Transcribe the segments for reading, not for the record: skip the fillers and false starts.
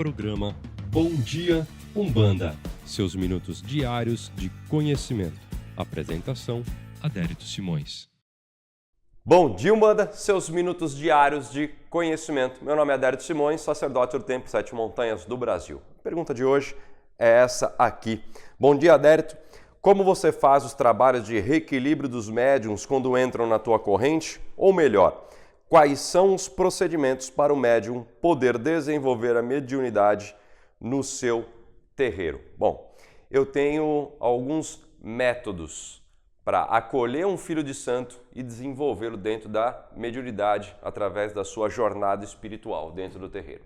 Programa Bom Dia Umbanda. Seus minutos diários de conhecimento. Apresentação: Adérito Simões. Bom dia, Umbanda, seus minutos diários de conhecimento. Meu nome é Adérito Simões, sacerdote do Templo Sete Montanhas do Brasil. A pergunta de hoje é essa aqui. Bom dia, Adérito. Como você faz os trabalhos de reequilíbrio dos médiuns quando entram na tua corrente? Ou melhor, quais são os procedimentos para o médium poder desenvolver a mediunidade no seu terreiro? Bom, eu tenho alguns métodos para acolher um filho de santo e desenvolvê-lo dentro da mediunidade através da sua jornada espiritual dentro do terreiro.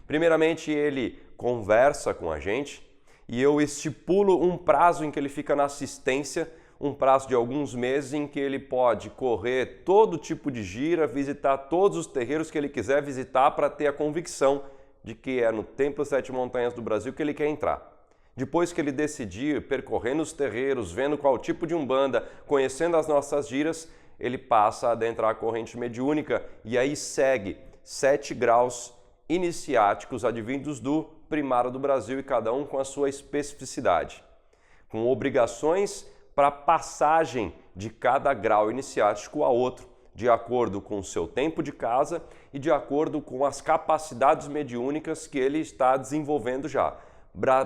Primeiramente, ele conversa com a gente e eu estipulo um prazo em que ele fica na assistência, um prazo de alguns meses em que ele pode correr todo tipo de gira, visitar todos os terreiros que ele quiser visitar para ter a convicção de que é no Templo Sete Montanhas do Brasil que ele quer entrar. Depois que ele decidir, percorrendo os terreiros, vendo qual tipo de umbanda, conhecendo as nossas giras, ele passa a adentrar a corrente mediúnica e aí segue 7 graus iniciáticos advindos do primário do Brasil e cada um com a sua especificidade, com obrigações para passagem de cada grau iniciático a outro, de acordo com o seu tempo de casa e de acordo com as capacidades mediúnicas que ele está desenvolvendo já.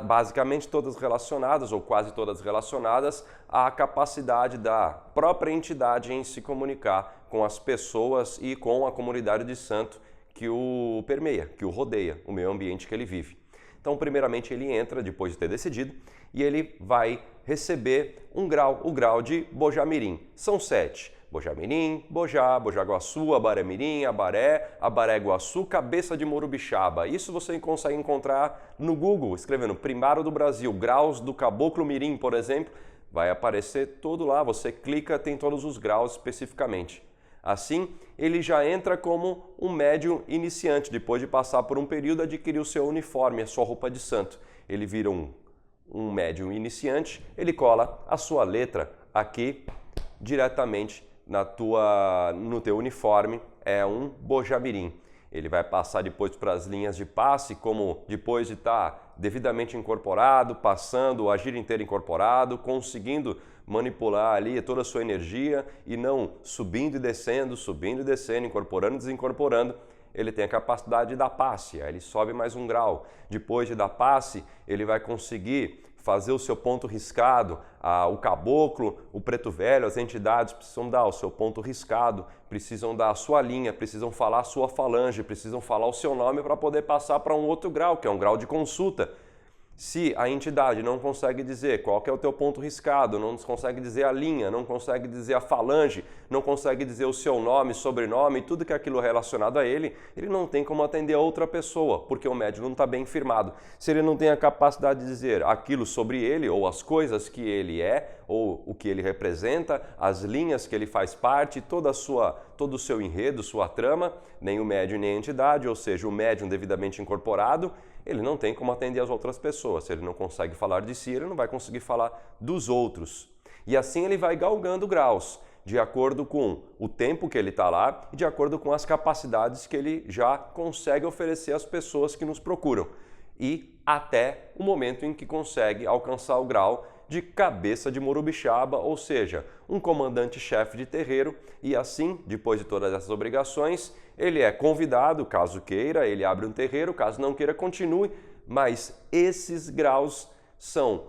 Basicamente todas relacionadas, ou quase todas relacionadas, à capacidade da própria entidade em se comunicar com as pessoas e com a comunidade de santo que o permeia, que o rodeia, o meio ambiente que ele vive. Então, primeiramente, ele entra, depois de ter decidido, e ele vai receber o grau de Bojamirim. São 7. Bojamirim, Bojá, Bojaguaçu, Abaré-Mirim, Abaré, Abaré-Guaçu, Cabeça de Morubixaba. Isso você consegue encontrar no Google, escrevendo Primário do Brasil, graus do Caboclo Mirim, por exemplo. Vai aparecer todo lá, você clica, tem todos os graus especificamente. Assim, ele já entra como um médium iniciante, depois de passar por um período, adquirir o seu uniforme, a sua roupa de santo. Ele vira um médium iniciante, ele cola a sua letra aqui diretamente no teu uniforme, é um Bojamirim. Ele vai passar depois para as linhas de passe, como depois de estar devidamente incorporado, passando o agir inteiro incorporado, conseguindo manipular ali toda a sua energia e não subindo e descendo, incorporando e desincorporando. Ele tem a capacidade de dar passe, aí ele sobe mais um grau. Depois de dar passe, ele vai conseguir fazer o seu ponto riscado, o caboclo, o preto velho, as entidades precisam dar o seu ponto riscado, precisam dar a sua linha, precisam falar a sua falange, precisam falar o seu nome para poder passar para um outro grau, que é um grau de consulta. Se a entidade não consegue dizer qual que é o teu ponto riscado, não consegue dizer a linha, não consegue dizer a falange, não consegue dizer o seu nome, sobrenome, tudo que é aquilo relacionado a ele, ele não tem como atender a outra pessoa, porque o médium não está bem firmado. Se ele não tem a capacidade de dizer aquilo sobre ele, ou as coisas que ele é, ou o que ele representa, as linhas que ele faz parte, todo o seu enredo, sua trama, nem o médium nem a entidade, ou seja, o médium devidamente incorporado, ele não tem como atender as outras pessoas. Se ele não consegue falar de si, ele não vai conseguir falar dos outros. E assim ele vai galgando graus, de acordo com o tempo que ele está lá e de acordo com as capacidades que ele já consegue oferecer às pessoas que nos procuram. E até o momento em que consegue alcançar o grau de Cabeça de Morubixaba, ou seja, um comandante-chefe de terreiro, e assim, depois de todas essas obrigações, ele é convidado, caso queira, ele abre um terreiro, caso não queira, continue, mas esses graus são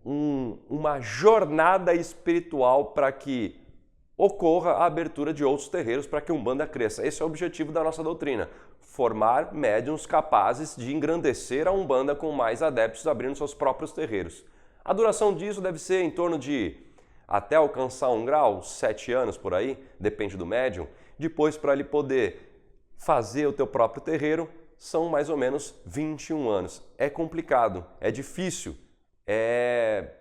uma jornada espiritual para que ocorra a abertura de outros terreiros para que a Umbanda cresça. Esse é o objetivo da nossa doutrina, formar médiuns capazes de engrandecer a Umbanda com mais adeptos abrindo seus próprios terreiros. A duração disso deve ser em torno de, até alcançar um grau, 7 anos por aí, depende do médium. Depois, para ele poder fazer o teu próprio terreiro, são mais ou menos 21 anos. É complicado, é difícil, é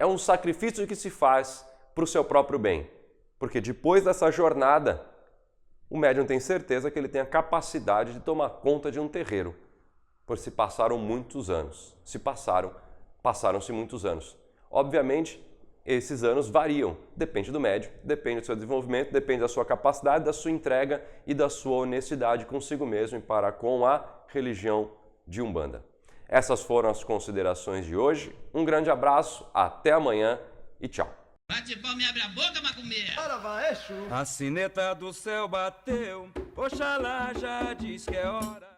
um sacrifício que se faz para o seu próprio bem. Porque depois dessa jornada, o médium tem certeza que ele tem a capacidade de tomar conta de um terreiro. Por se passaram muitos anos. Passaram-se muitos anos. Obviamente, esses anos variam. Depende do médium, depende do seu desenvolvimento, depende da sua capacidade, da sua entrega e da sua honestidade consigo mesmo e para com a religião de Umbanda. Essas foram as considerações de hoje. Um grande abraço, até amanhã e tchau. Bate palma e abre a boca, macumbeira. A sineta do céu bateu, Oxalá já diz que é hora.